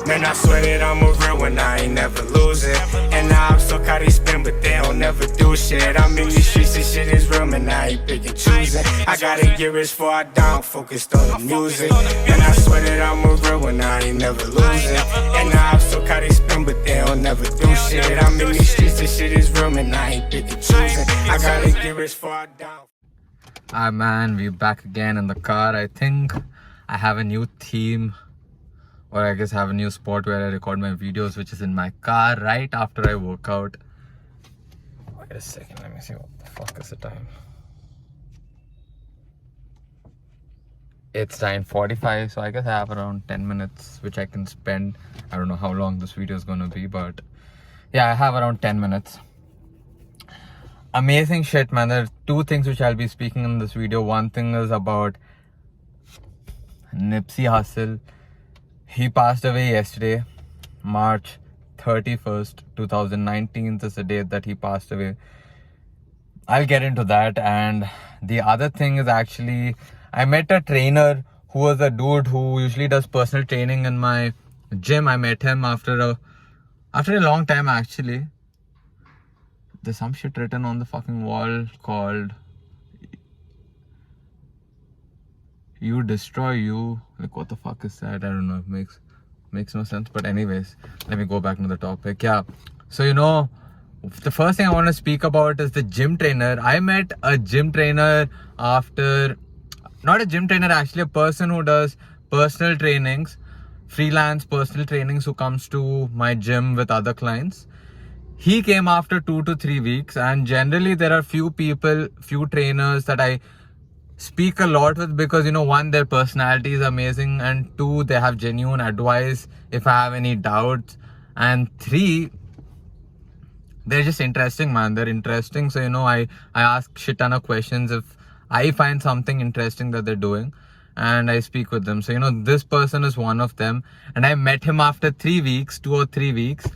Man, I swear that I'm a real one, I ain't never losing. And now I'm so caught they spin, but they don't never do shit. I'm in these streets, this shit is real, man, I ain't picking choosing. I gotta get rich before I die, I'm focused on the music. Man, I swear that I'm a real one, I ain't never losing. And now I'm so caught they spin, but they don't never do shit. I'm in these streets, this shit is real, man, I ain't picking choosing. I gotta get rich before I die. Ah man, we're back again in the car. I think I have a new theme, or I guess I have a new spot where I record my videos, which is in my car right after I work out. Wait a second, let me see what the fuck is the time. It's 9:45, so I guess I have around 10 minutes which I can spend. I don't know how long this video is gonna be, but yeah, I have around 10 minutes. Amazing shit, man. There are two things which I'll be speaking in this video. One thing is about Nipsey Hussle. He passed away yesterday, March 31st, 2019 is the date that he passed away. I'll get into that. And the other thing is actually, I met a trainer who was a dude who usually does personal training in my gym. I met him after a long time actually. There's some shit written on the fucking wall called "You destroy you." Like, what the fuck is that? I don't know. It makes no sense. But anyways, let me go back to the topic. Yeah. So, the first thing I want to speak about is the gym trainer. I met a gym trainer not a gym trainer, actually a person who does personal trainings, freelance personal trainings, who comes to my gym with other clients. He came after 2 to 3 weeks, and generally there are few trainers that I speak a lot with because, one, their personality is amazing, and two, they have genuine advice if I have any doubts, and three, they're just interesting, man. They're interesting. So, I ask shit ton of questions if I find something interesting that they're doing, and I speak with them. So, this person is one of them, and I met him after 2 or 3 weeks.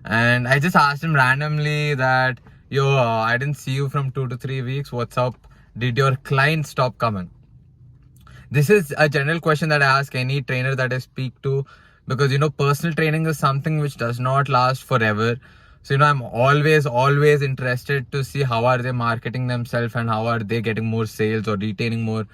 And I just asked him randomly that, I didn't see you from 2 to 3 weeks. What's up? Did your clients stop coming? This is a general question that I ask any trainer that I speak to, because, personal training is something which does not last forever. So, I'm always interested to see how are they marketing themselves and how are they getting more sales or retaining more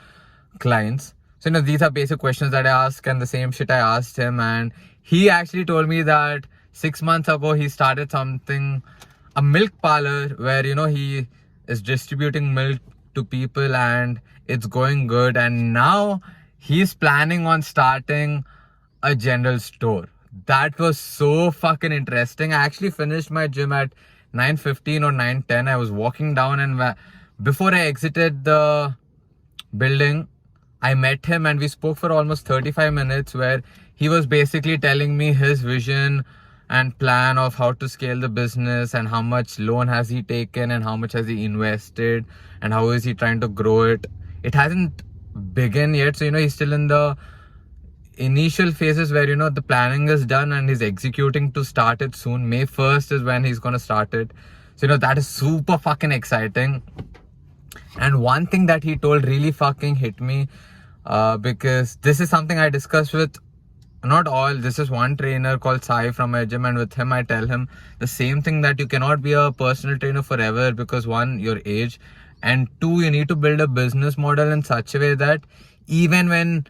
clients. So, these are basic questions that I ask, and the same shit I asked him. And he actually told me that 6 months ago, he started a milk parlor where, he is distributing milk to people and it's going good. And now he's planning on starting a general store. That was so fucking interesting. I actually finished my gym at 9:15 or 9:10. I was walking down, and before I exited the building, I met him and we spoke for almost 35 minutes where he was basically telling me his vision and plan of how to scale the business and how much loan has he taken and how much has he invested and how is he trying to grow it. It hasn't begun yet, so he's still in the initial phases where the planning is done and he's executing to start it soon. May 1st is when he's gonna start it. So that is super fucking exciting. And one thing that he told really fucking hit me, because this is something I discussed with this is one trainer called Sai from my gym, and with him I tell him the same thing, that you cannot be a personal trainer forever because, one, your age, and two, you need to build a business model in such a way that even when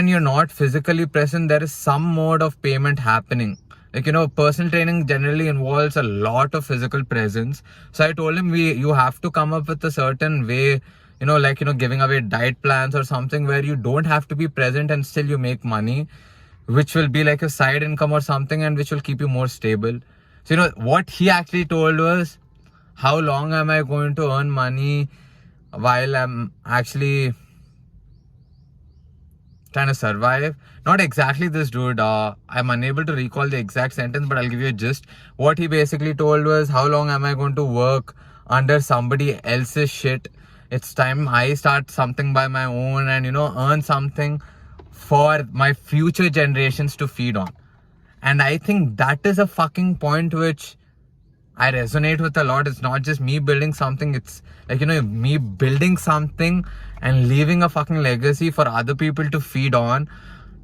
you're not physically present, there is some mode of payment happening. Like, personal training generally involves a lot of physical presence. So I told him you have to come up with a certain way, giving away diet plans or something where you don't have to be present and still you make money, which will be like a side income or something, and which will keep you more stable. So, what he actually told was, how long am I going to earn money while I'm actually trying to survive? Not exactly this, dude. I'm unable to recall the exact sentence, but I'll give you a gist. What he basically told was, how long am I going to work under somebody else's shit? It's time I start something by my own and, earn something for my future generations to feed on. And I think that is a fucking point which I resonate with a lot. It's not just me building something. It's like, me building something and leaving a fucking legacy for other people to feed on,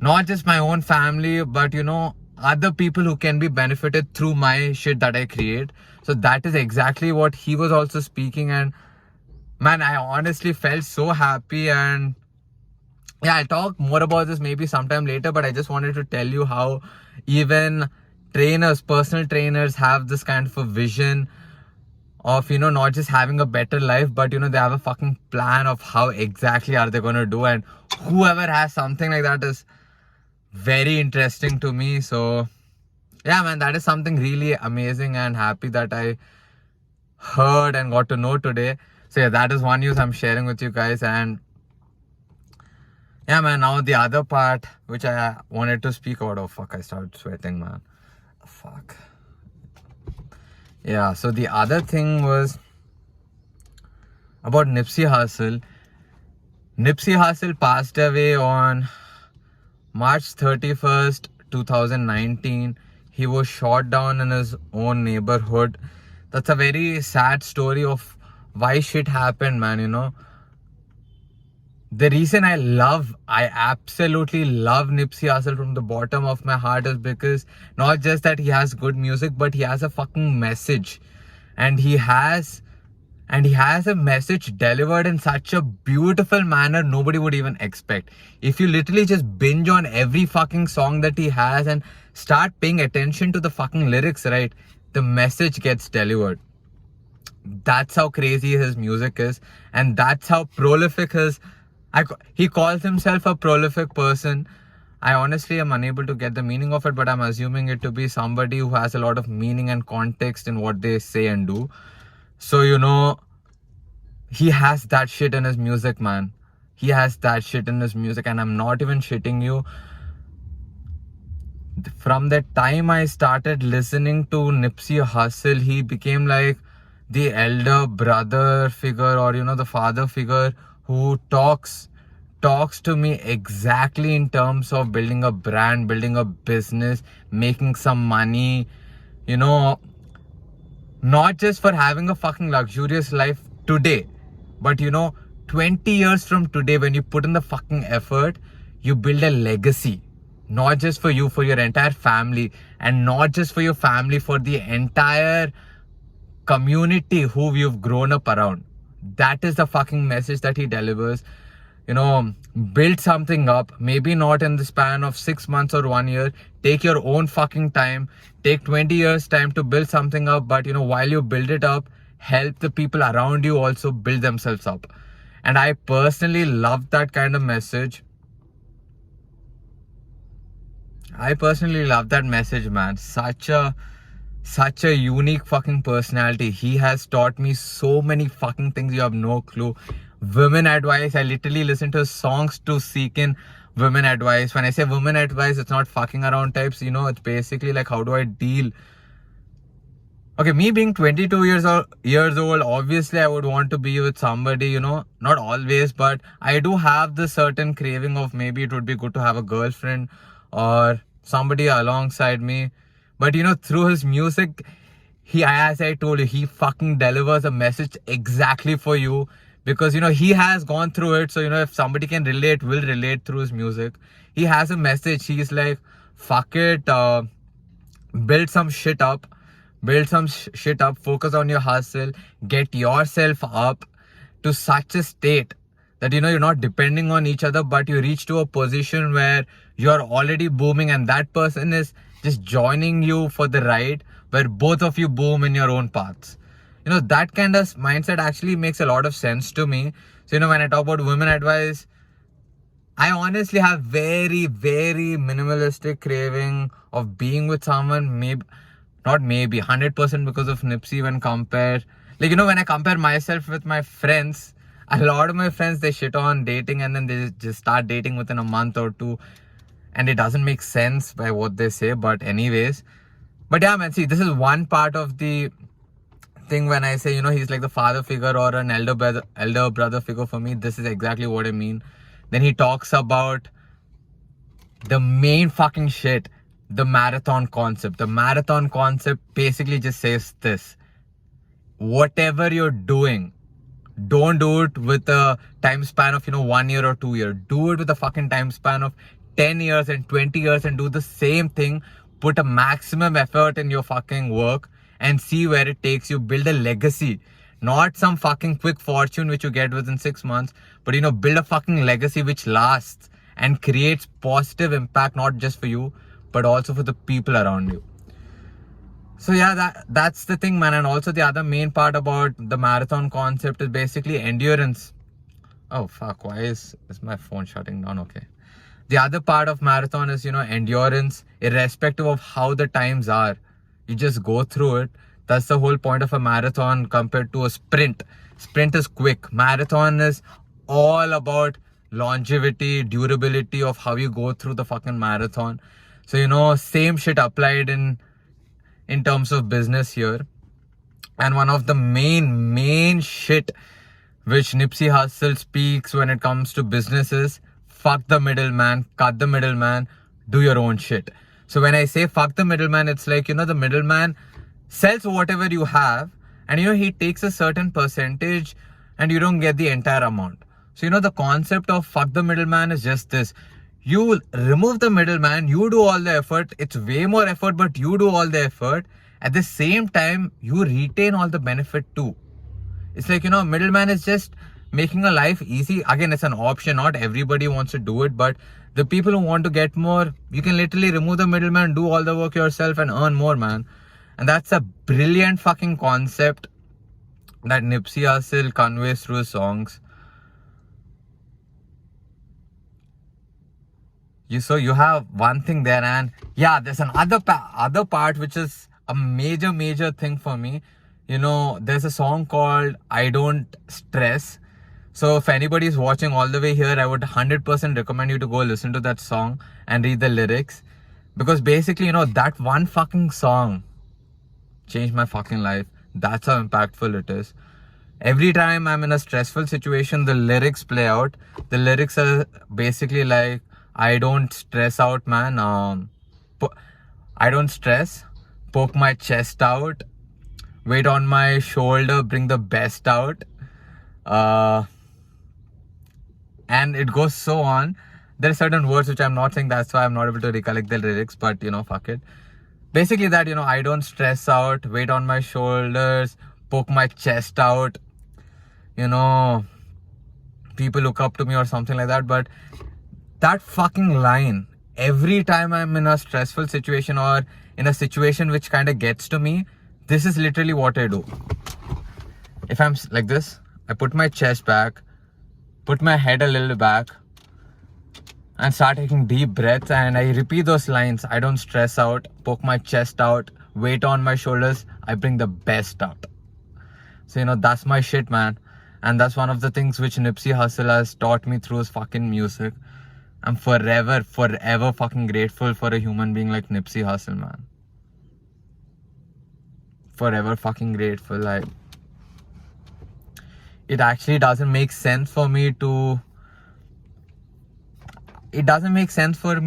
not just my own family, but you know, other people who can be benefited through my shit that I create. So that is exactly what he was also speaking. And man, I honestly felt so happy. And yeah, I'll talk more about this maybe sometime later, but I just wanted to tell you how even trainers, personal trainers, have this kind of a vision of, you know, not just having a better life, but you know, they have a fucking plan of how exactly are they going to do. And whoever has something like that is very interesting to me. So yeah, man, that is something really amazing and happy that I heard and got to know today. So yeah, that is one news I'm sharing with you guys. And yeah, man, now the other part which I wanted to speak about. Oh fuck, I started sweating, man. Fuck. Yeah, so the other thing was about Nipsey Hussle. Nipsey Hussle passed away on March 31st, 2019. He was shot down in his own neighborhood. That's a very sad story of why shit happened, man, you know. The reason I absolutely love Nipsey Hussle from the bottom of my heart is because not just that he has good music, but he has a fucking message. And he has a message delivered in such a beautiful manner nobody would even expect. If you literally just binge on every fucking song that he has and start paying attention to the fucking lyrics, right, the message gets delivered. That's how crazy his music is, and that's how prolific he calls himself a prolific person. I honestly am unable to get the meaning of it, but I'm assuming it to be somebody who has a lot of meaning and context in what they say and do. So, you know, he has that shit in his music, man. He has that shit in his music, and I'm not even shitting you. From the time I started listening to Nipsey Hussle, he became like the elder brother figure, or you know, the father figure who talks to me exactly in terms of building a brand, building a business, making some money, you know, not just for having a fucking luxurious life today, but you know, 20 years from today, when you put in the fucking effort, you build a legacy. Not just for you, for your entire family, and not just for your family, for the entire community who you've grown up around. That is the fucking message that he delivers. You know, build something up, maybe not in the span of 6 months or 1 year. Take your own fucking time. Take 20 years time to build something up, but you know, while you build it up, help the people around you also build themselves up. And I personally love that kind of message. I personally love that message, man. Such a unique fucking personality. He has taught me so many fucking things you have no clue. Women advice. I literally listen to songs to seek in women advice. When I say women advice, it's not fucking around types. You know, it's basically like, how do I deal? Okay, me being 22 years old, obviously I would want to be with somebody, you know, not always, but I do have this certain craving of maybe it would be good to have a girlfriend or somebody alongside me. But you know, through his music, as I told you, he fucking delivers a message exactly for you, because you know, he has gone through it. So you know, if somebody can relate, will relate through his music. He has a message. He's like, fuck it, build some shit up, focus on your hustle, get yourself up to such a state that you know, you're not depending on each other, but you reach to a position where you're already booming, and that person is just joining you for the ride, where both of you boom in your own paths. You know, that kind of mindset actually makes a lot of sense to me. So you know, when I talk about women advice, I honestly have very, very minimalistic craving of being with someone. Maybe not, maybe 100% because of Nipsey. When compared, like, you know, when I compare myself with my friends, a lot of my friends, they shit on dating, and then they just start dating within a month or two, and it doesn't make sense by what they say. But anyways, but yeah, man, see, this is one part of the thing. When I say, you know, he's like the father figure or an elder brother figure for me, this is exactly what I mean. Then he talks about the main fucking shit, the marathon concept. The marathon concept basically just says this: whatever you're doing, don't do it with a time span of, you know, 1 year or 2 year. Do it with a fucking time span of 10 years and 20 years and do the same thing, put a maximum effort in your fucking work and see where it takes you. Build a legacy, not some fucking quick fortune which you get within 6 months, but build a fucking legacy which lasts and creates positive impact, not just for you, but also for the people around you. So yeah, that's the thing, man. And also the other main part about the marathon concept is basically endurance. Oh fuck, why is my phone shutting down? Okay. The other part of marathon is, endurance, irrespective of how the times are. You just go through it. That's the whole point of a marathon compared to a sprint. Sprint is quick. Marathon is all about longevity, durability of how you go through the fucking marathon. So, same shit applied in terms of business here. And one of the main shit which Nipsey Hussle speaks when it comes to businesses, fuck the middleman, cut the middleman, do your own shit. So when I say fuck the middleman, it's like, the middleman sells whatever you have and, he takes a certain percentage and you don't get the entire amount. So, the concept of fuck the middleman is just this. You remove the middleman, you do all the effort. It's way more effort, but you do all the effort. At the same time, you retain all the benefit too. It's like, middleman is just making a life easy. Again, it's an option. Not everybody wants to do it, but the people who want to get more, you can literally remove the middleman, do all the work yourself and earn more, man. And that's a brilliant fucking concept that Nipsey Hussle conveys through his songs. So you have one thing there, and yeah, there's another other part which is a major thing for me. There's a song called I Don't Stress. So if anybody is watching all the way here, I would 100% recommend you to go listen to that song and read the lyrics. Because basically, that one fucking song changed my fucking life. That's how impactful it is. Every time I'm in a stressful situation, the lyrics play out. The lyrics are basically like, I don't stress out, man. I don't stress. Poke my chest out. Weight on my shoulder. Bring the best out. And it goes so on. There are certain words which I'm not saying. That's why I'm not able to recollect the lyrics. But, fuck it. Basically that, I don't stress out. Weight on my shoulders. Poke my chest out. People look up to me or something like that. But that fucking line, every time I'm in a stressful situation or in a situation which kind of gets to me, this is literally what I do. If I'm like this, I put my chest back, put my head a little back and start taking deep breaths, and I repeat those lines. I don't stress out, poke my chest out, weight on my shoulders, I bring the best out. So, that's my shit, man. And that's one of the things which Nipsey Hussle has taught me through his fucking music. I'm forever fucking grateful for a human being like Nipsey Hussle, man. Forever fucking grateful. It actually doesn't make sense for me,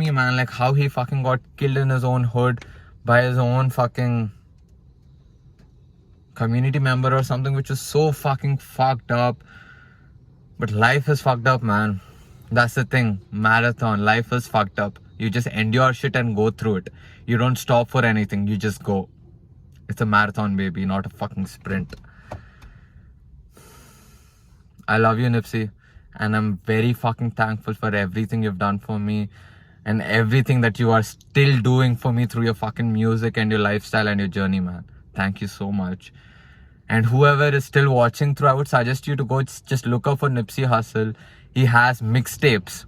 man, like how he fucking got killed in his own hood by his own fucking community member or something, which was so fucking fucked up. But life is fucked up, man. That's the thing. Marathon, life is fucked up. You just endure shit and go through it. You don't stop for anything. You just go. It's a marathon, baby, not a fucking sprint. I love you, Nipsey. And I'm very fucking thankful for everything you've done for me. And everything that you are still doing for me through your fucking music and your lifestyle and your journey, man. Thank you so much. And whoever is still watching through, I would suggest you to go just look up for Nipsey Hussle. He has mixtapes.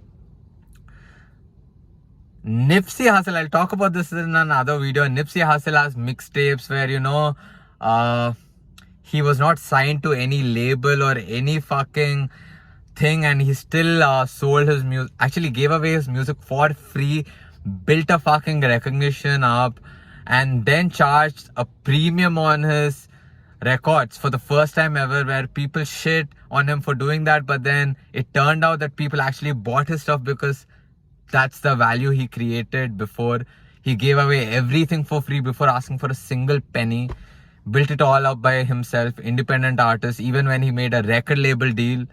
Nipsey Hussle, I'll talk about this in another video. Nipsey Hussle has mixtapes where, he was not signed to any label or any fucking thing, and he still sold his music, actually gave away his music for free, built a fucking recognition up, and then charged a premium on his records for the first time ever, where people shit on him for doing that, but then it turned out that people actually bought his stuff because that's the value he created before. He gave away everything for free before asking for a single penny, built it all up by himself, independent artist. Even when he made a record label deal,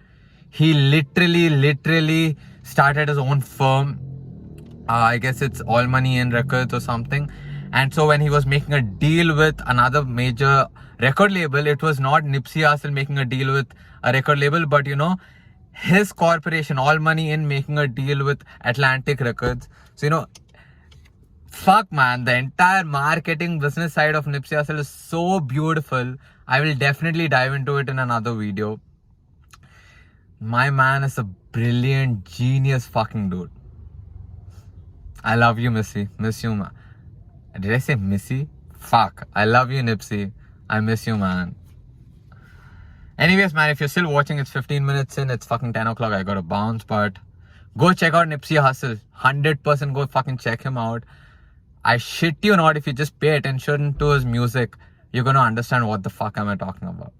he literally started his own firm I guess it's All Money In Records or something. And so when he was making a deal with another major record label, it was not Nipsey Hussle making a deal with a record label, but you know, his corporation, All Money In, making a deal with Atlantic Records. So you know, fuck man, the entire marketing business side of Nipsey Hussle is so beautiful. I will definitely dive into it in another video. My man is a brilliant, genius fucking dude. I love you, Missy. Miss you, man. Did I say Missy? Fuck. I love you, Nipsey. I miss you, man. Anyways, man, if you're still watching, it's 15 minutes in. It's fucking 10 o'clock. I gotta bounce, but go check out Nipsey Hussle. 100% go fucking check him out. I shit you not, if you just pay attention to his music, you're gonna understand what the fuck am I talking about.